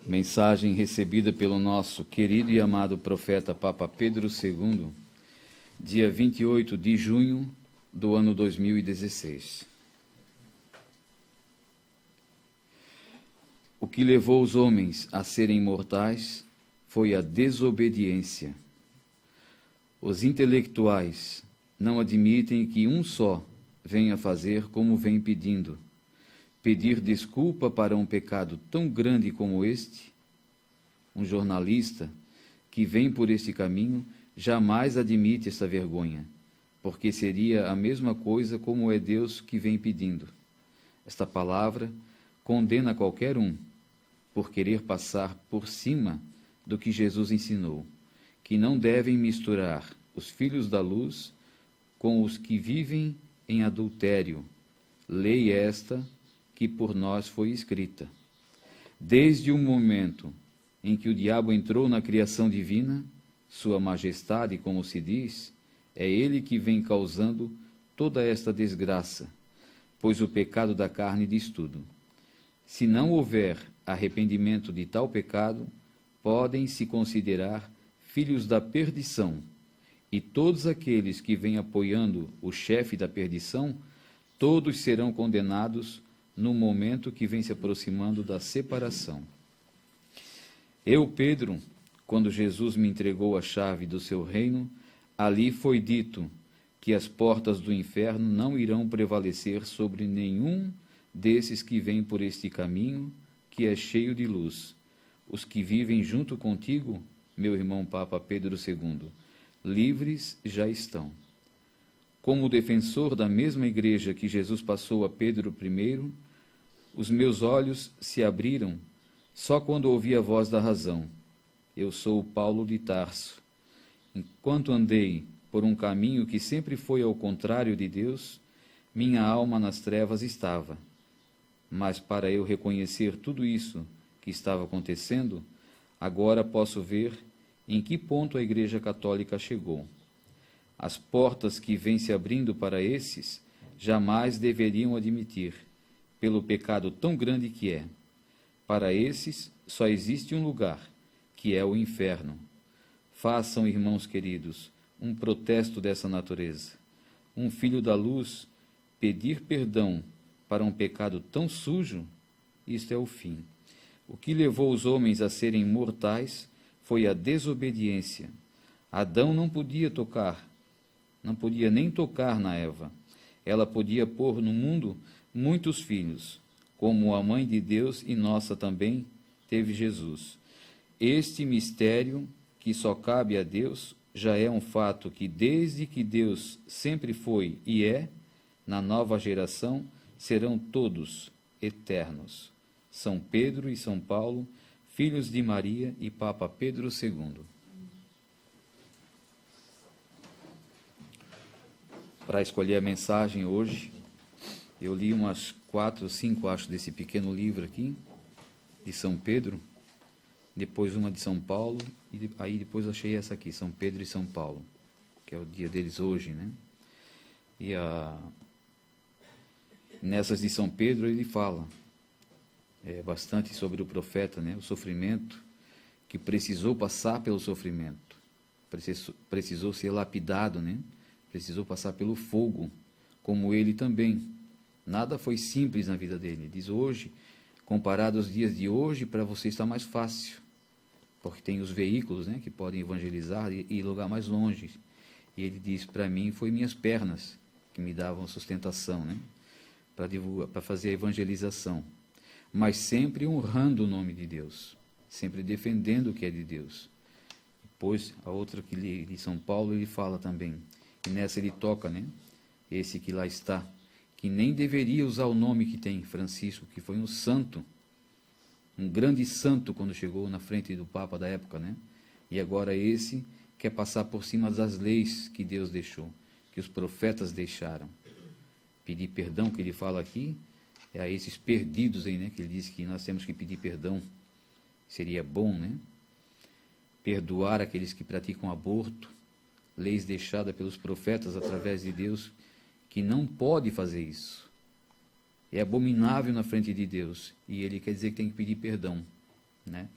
Mensagem recebida pelo nosso querido e amado profeta Papa Pedro II, dia 28 de junho do ano 2016. O que levou os homens a serem mortais foi a desobediência. Os intelectuais não admitem que um só venha fazer como vem pedindo. Pedir desculpa para um pecado tão grande como este? Um jornalista que vem por este caminho jamais admite esta vergonha, porque seria a mesma coisa como é Deus que vem pedindo. Esta palavra condena qualquer um por querer passar por cima do que Jesus ensinou, que não devem misturar os filhos da luz com os que vivem em adultério. Lei esta que por nós foi escrita. Desde o momento em que o diabo entrou na criação divina, sua majestade, como se diz, é ele que vem causando toda esta desgraça, pois o pecado da carne diz tudo. Se não houver arrependimento de tal pecado, podem se considerar filhos da perdição, e todos aqueles que vêm apoiando o chefe da perdição, todos serão condenados no momento que vem se aproximando da separação. Eu, Pedro, quando Jesus me entregou a chave do seu reino, ali foi dito que as portas do inferno não irão prevalecer sobre nenhum desses que vêm por este caminho, que é cheio de luz. Os que vivem junto contigo, meu irmão Papa Pedro II, livres já estão. Como defensor da mesma igreja que Jesus passou a Pedro I, os meus olhos se abriram só quando ouvi a voz da razão. Eu sou Paulo de Tarso. Enquanto andei por um caminho que sempre foi ao contrário de Deus, minha alma nas trevas estava. Mas para eu reconhecer tudo isso que estava acontecendo, agora posso ver em que ponto a Igreja Católica chegou. As portas que vêm se abrindo para esses jamais deveriam admitir, pelo pecado tão grande que é. Para esses só existe um lugar, que é o inferno. Façam, irmãos queridos, um protesto dessa natureza. Um filho da luz pedir perdão para um pecado tão sujo, isto é o fim. O que levou os homens a serem mortais foi a desobediência. Adão não podia nem tocar na Eva. Ela podia pôr no mundo muitos filhos, como a mãe de Deus e nossa também teve Jesus. Este mistério, que só cabe a Deus, já é um fato que, desde que Deus sempre foi e é, na nova geração, serão todos eternos. São Pedro e São Paulo, filhos de Maria e Papa Pedro II. Para escolher a mensagem hoje, eu li umas 4 ou 5, acho, desse pequeno livro aqui, de São Pedro, depois uma de São Paulo, e aí depois achei essa aqui, São Pedro e São Paulo, que é o dia deles hoje, né? E nessas de São Pedro ele fala bastante sobre o profeta, né? O sofrimento, que precisou passar pelo sofrimento, precisou ser lapidado, né? Precisou passar pelo fogo, como ele também. Nada foi simples na vida dele. Diz hoje, comparado aos dias de hoje, para você está mais fácil, porque tem os veículos, né, que podem evangelizar e ir lugar mais longe. E ele diz, para mim, foi minhas pernas que me davam sustentação, né, para divulgar, para fazer a evangelização. Mas sempre honrando o nome de Deus, sempre defendendo o que é de Deus. Depois, a outra que de São Paulo, ele fala também, e nessa ele toca, né, esse que lá está, que nem deveria usar o nome que tem, Francisco, que foi um santo, um grande santo quando chegou na frente do Papa da época, né? E agora esse quer passar por cima das leis que Deus deixou, que os profetas deixaram. Pedir perdão, que ele fala aqui, é a esses perdidos aí, né? Que ele diz que nós temos que pedir perdão. Seria bom, né? Perdoar aqueles que praticam aborto, leis deixadas pelos profetas através de Deus, que não pode fazer isso. É abominável na frente de Deus. E ele quer dizer que tem que pedir perdão. né?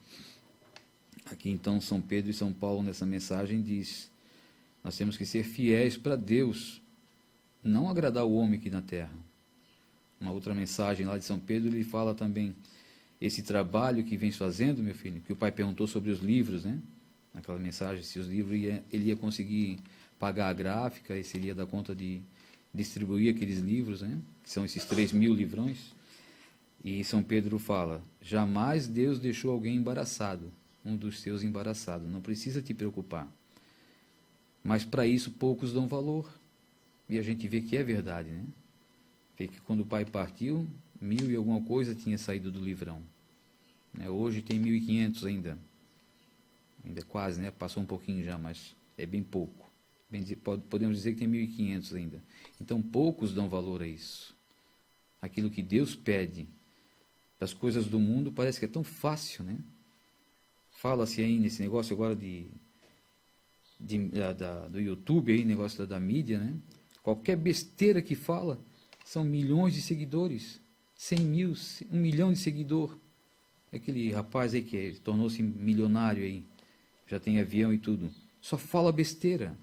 Aqui então São Pedro e São Paulo nessa mensagem diz: nós temos que ser fiéis para Deus, não agradar o homem aqui na terra. Uma outra mensagem lá de São Pedro, ele fala também: esse trabalho que vens fazendo, meu filho, que o pai perguntou sobre os livros, né? Naquela mensagem, se os livros ele ia conseguir pagar a gráfica, e se ele ia dar conta de distribuir aqueles livros, né? Que são esses 3.000 livrões. E São Pedro fala: jamais Deus deixou alguém embaraçado, um dos seus embaraçados, não precisa te preocupar. Mas para isso poucos dão valor. E a gente vê que é verdade, né? Vê que quando o pai partiu, 1.000 e alguma coisa tinha saído do livrão. Hoje tem 1.500 ainda. Ainda quase, né? Passou um pouquinho já, mas é bem pouco. Podemos dizer que tem 1.500 ainda. Então poucos dão valor a isso. Aquilo que Deus pede. Das coisas do mundo parece que é tão fácil, né? Fala-se aí nesse negócio agora do YouTube, aí, negócio da mídia, né? Qualquer besteira que fala, são milhões de seguidores, 100.000, 1 milhão de seguidor. Aquele rapaz aí que tornou-se milionário aí, já tem avião e tudo, só fala besteira.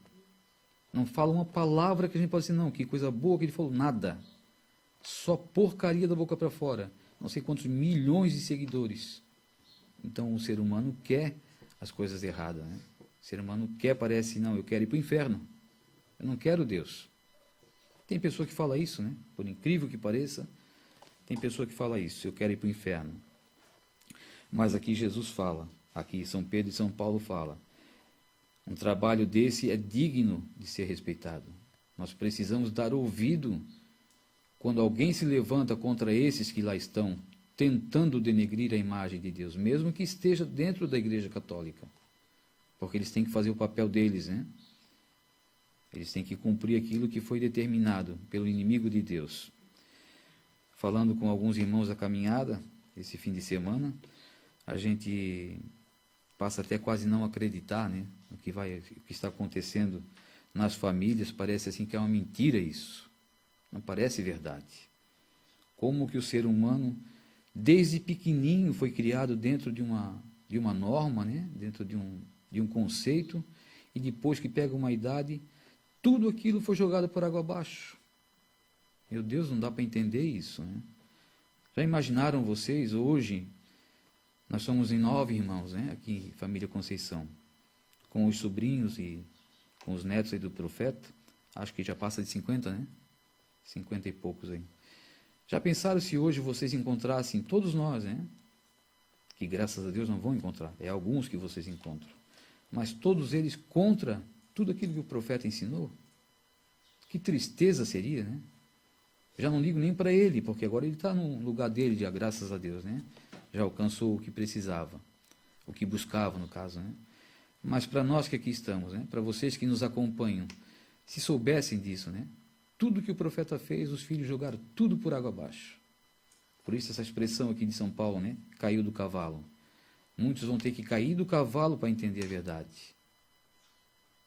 Não fala uma palavra que a gente pode dizer, não, que coisa boa que ele falou, nada. Só porcaria da boca para fora. Não sei quantos milhões de seguidores. Então o ser humano quer as coisas erradas, né? O ser humano quer, parece, não, eu quero ir para o inferno. Eu não quero Deus. Tem pessoa que fala isso, né? Por incrível que pareça, tem pessoa que fala isso, eu quero ir para o inferno. Mas aqui Jesus fala, aqui São Pedro e São Paulo fala, um trabalho desse é digno de ser respeitado. Nós precisamos dar ouvido quando alguém se levanta contra esses que lá estão, tentando denegrir a imagem de Deus, mesmo que esteja dentro da Igreja Católica. Porque eles têm que fazer o papel deles, né? Eles têm que cumprir aquilo que foi determinado pelo inimigo de Deus. Falando com alguns irmãos da caminhada, esse fim de semana, a gente passa até quase não acreditar, né? O que está acontecendo nas famílias, parece assim que é uma mentira isso. Não parece verdade. Como que o ser humano, desde pequenininho, foi criado dentro de uma norma, né? Dentro de um conceito, e depois que pega uma idade, tudo aquilo foi jogado por água abaixo. Meu Deus, não dá para entender isso, né? Já imaginaram vocês, hoje, nós somos em 9 irmãos, né? Aqui, família Conceição, com os sobrinhos e com os netos aí do profeta, acho que já passa de 50, né? 50 e poucos aí. Já pensaram se hoje vocês encontrassem, todos nós, né? Que graças a Deus não vão encontrar, é alguns que vocês encontram, mas todos eles contra tudo aquilo que o profeta ensinou? Que tristeza seria, né? Já não ligo nem para ele, porque agora ele está no lugar dele, já, graças a Deus, né? Já alcançou o que precisava, o que buscava, no caso, né? Mas para nós que aqui estamos, né? Para vocês que nos acompanham, se soubessem disso, né? Tudo que o profeta fez, os filhos jogaram tudo por água abaixo. Por isso essa expressão aqui de São Paulo, né? Caiu do cavalo. Muitos vão ter que cair do cavalo para entender a verdade.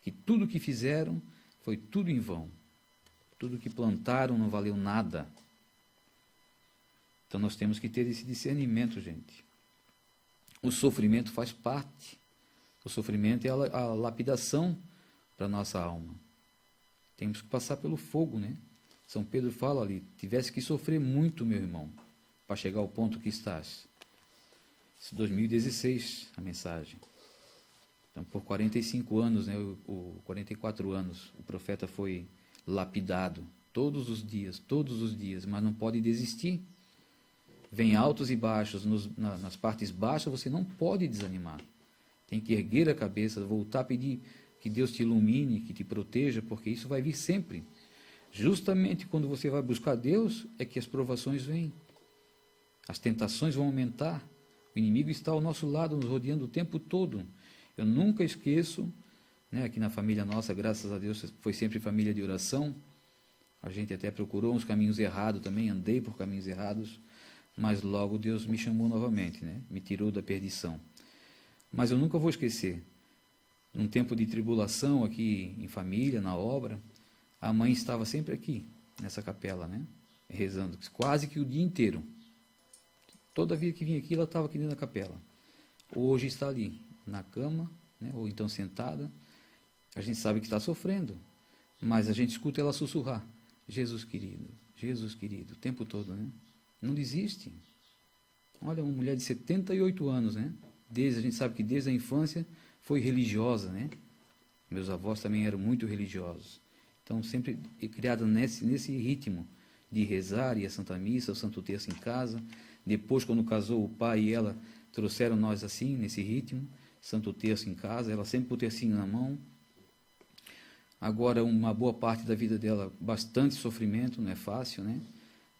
Que tudo que fizeram foi tudo em vão. Tudo que plantaram não valeu nada. Então nós temos que ter esse discernimento, gente. O sofrimento faz parte. O sofrimento é a lapidação para a nossa alma. Temos que passar pelo fogo, né? São Pedro fala ali, tivesse que sofrer muito, meu irmão, para chegar ao ponto que estás. Isso 2016, a mensagem. Então, por 45 anos, né, 44 anos, o profeta foi lapidado todos os dias, mas não pode desistir. Vem altos e baixos, nas partes baixas você não pode desanimar. Tem que erguer a cabeça, voltar a pedir que Deus te ilumine, que te proteja, porque isso vai vir sempre. Justamente quando você vai buscar Deus, é que as provações vêm. As tentações vão aumentar. O inimigo está ao nosso lado, nos rodeando o tempo todo. Eu nunca esqueço, né, aqui na família nossa, graças a Deus, foi sempre família de oração. A gente até procurou uns caminhos errados também, andei por caminhos errados, mas logo Deus me chamou novamente, né, me tirou da perdição. Mas eu nunca vou esquecer, num tempo de tribulação aqui em família, na obra, a mãe estava sempre aqui, nessa capela, né, rezando, quase que o dia inteiro. Toda vez que vinha aqui, ela estava aqui dentro da capela. hoje está ali, na cama, né, ou então sentada, a gente sabe que está sofrendo, mas a gente escuta ela sussurrar, Jesus querido, o tempo todo, né? Não desiste. Olha, uma mulher de 78 anos, né? A gente sabe que desde a infância foi religiosa, né? Meus avós também eram muito religiosos. Então, sempre criada nesse ritmo de rezar, ir à Santa Missa, o Santo Terço em casa. Depois, quando casou, o pai e ela trouxeram nós assim, nesse ritmo, Santo Terço em casa, ela sempre com o tercinho na mão. Agora, uma boa parte da vida dela, bastante sofrimento, não é fácil, né?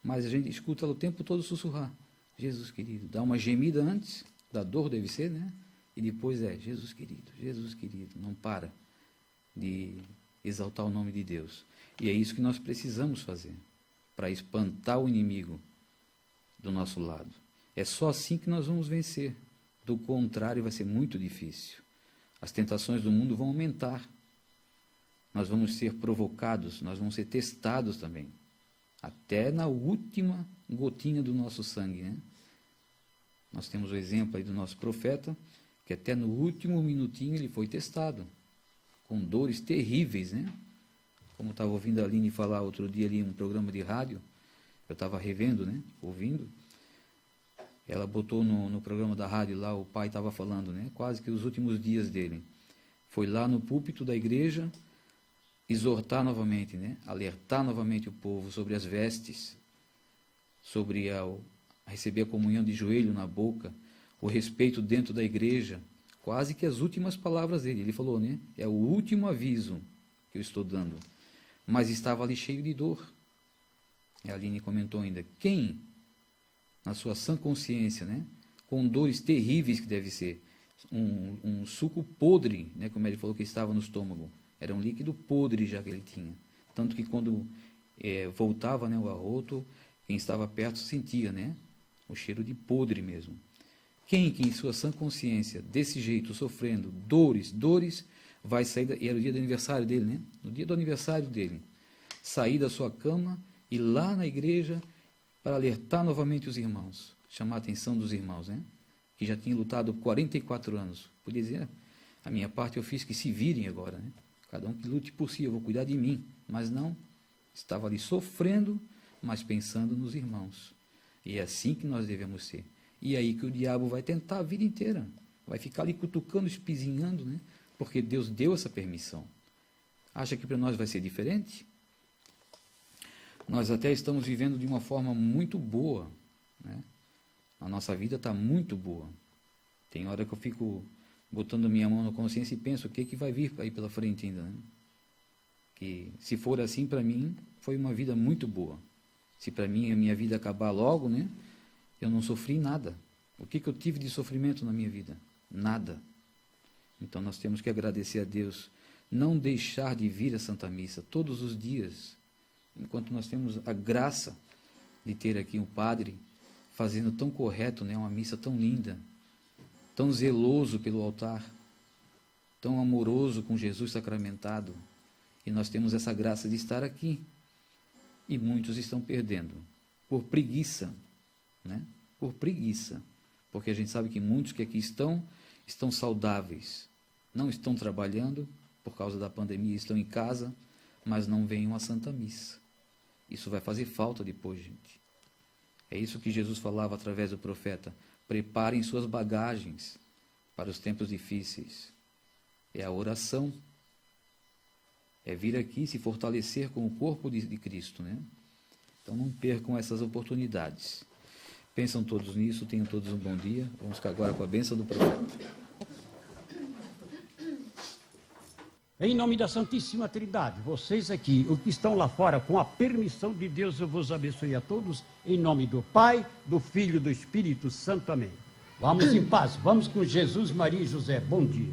Mas a gente escuta ela o tempo todo sussurrar, Jesus querido. Dá uma gemida antes, da dor deve ser, né? E depois Jesus querido, não para de exaltar o nome de Deus. E é isso que nós precisamos fazer, para espantar o inimigo do nosso lado. É só assim que nós vamos vencer. Do contrário, vai ser muito difícil. As tentações do mundo vão aumentar. Nós vamos ser provocados, nós vamos ser testados também. Até na última gotinha do nosso sangue, né? Nós temos o exemplo aí do nosso profeta, que até no último minutinho ele foi testado, com dores terríveis, né? Como estava ouvindo a Aline falar outro dia ali em um programa de rádio, eu estava revendo, né? Ouvindo. Ela botou no programa da rádio lá, o pai estava falando, né? Quase que os últimos dias dele. Foi lá no púlpito da igreja exortar novamente, né? Alertar novamente o povo sobre as vestes, sobre a receber a comunhão de joelho na boca, o respeito dentro da igreja, quase que as últimas palavras dele. Ele falou, né? É o último aviso que eu estou dando. Mas estava ali cheio de dor. E a Aline comentou ainda, quem, na sua sã consciência, né? Com dores terríveis que deve ser, um suco podre, né? Como ele falou que estava no estômago, era um líquido podre já que ele tinha. Tanto que quando voltava, né, o arroto, quem estava perto sentia, né, o cheiro de podre mesmo. Quem que em sua sã consciência, desse jeito, sofrendo dores, vai sair, e era o dia do aniversário dele, né? No dia do aniversário dele, sair da sua cama, ir lá na igreja para alertar novamente os irmãos, chamar a atenção dos irmãos, né? Que já tinham lutado 44 anos. Podia dizer, a minha parte eu fiz, que se virem agora, né? Cada um que lute por si, eu vou cuidar de mim. Mas não, estava ali sofrendo, mas pensando nos irmãos. E é assim que nós devemos ser. E é aí que o diabo vai tentar a vida inteira. Vai ficar ali cutucando, espizinhando, né? Porque Deus deu essa permissão. Acha que para nós vai ser diferente? Nós até estamos vivendo de uma forma muito boa, né? A nossa vida está muito boa. Tem hora que eu fico botando minha mão na consciência e penso o que vai vir aí pela frente ainda, né? Que se for assim para mim, foi uma vida muito boa. Se para mim a minha vida acabar logo, né? Eu não sofri nada. O que eu tive de sofrimento na minha vida? Nada. Então nós temos que agradecer a Deus, não deixar de vir à Santa Missa todos os dias, enquanto nós temos a graça de ter aqui um padre fazendo tão correto, né, uma missa tão linda, tão zeloso pelo altar, tão amoroso com Jesus sacramentado. E nós temos essa graça de estar aqui. E muitos estão perdendo por preguiça, né? Por preguiça. Porque a gente sabe que muitos que aqui estão saudáveis, não estão trabalhando por causa da pandemia, estão em casa, mas não vêm à Santa Missa. Isso vai fazer falta depois, gente. É isso que Jesus falava através do profeta. Preparem suas bagagens para os tempos difíceis. É a oração. É vir aqui se fortalecer com o corpo de Cristo, né? Então não percam essas oportunidades. Pensam todos nisso, tenham todos um bom dia. Vamos ficar agora com a bênção do profeta. Em nome da Santíssima Trindade, vocês aqui, os que estão lá fora, com a permissão de Deus, eu vos abençoe a todos, em nome do Pai, do Filho e do Espírito Santo. Amém. Vamos em paz, vamos com Jesus, Maria e José. Bom dia.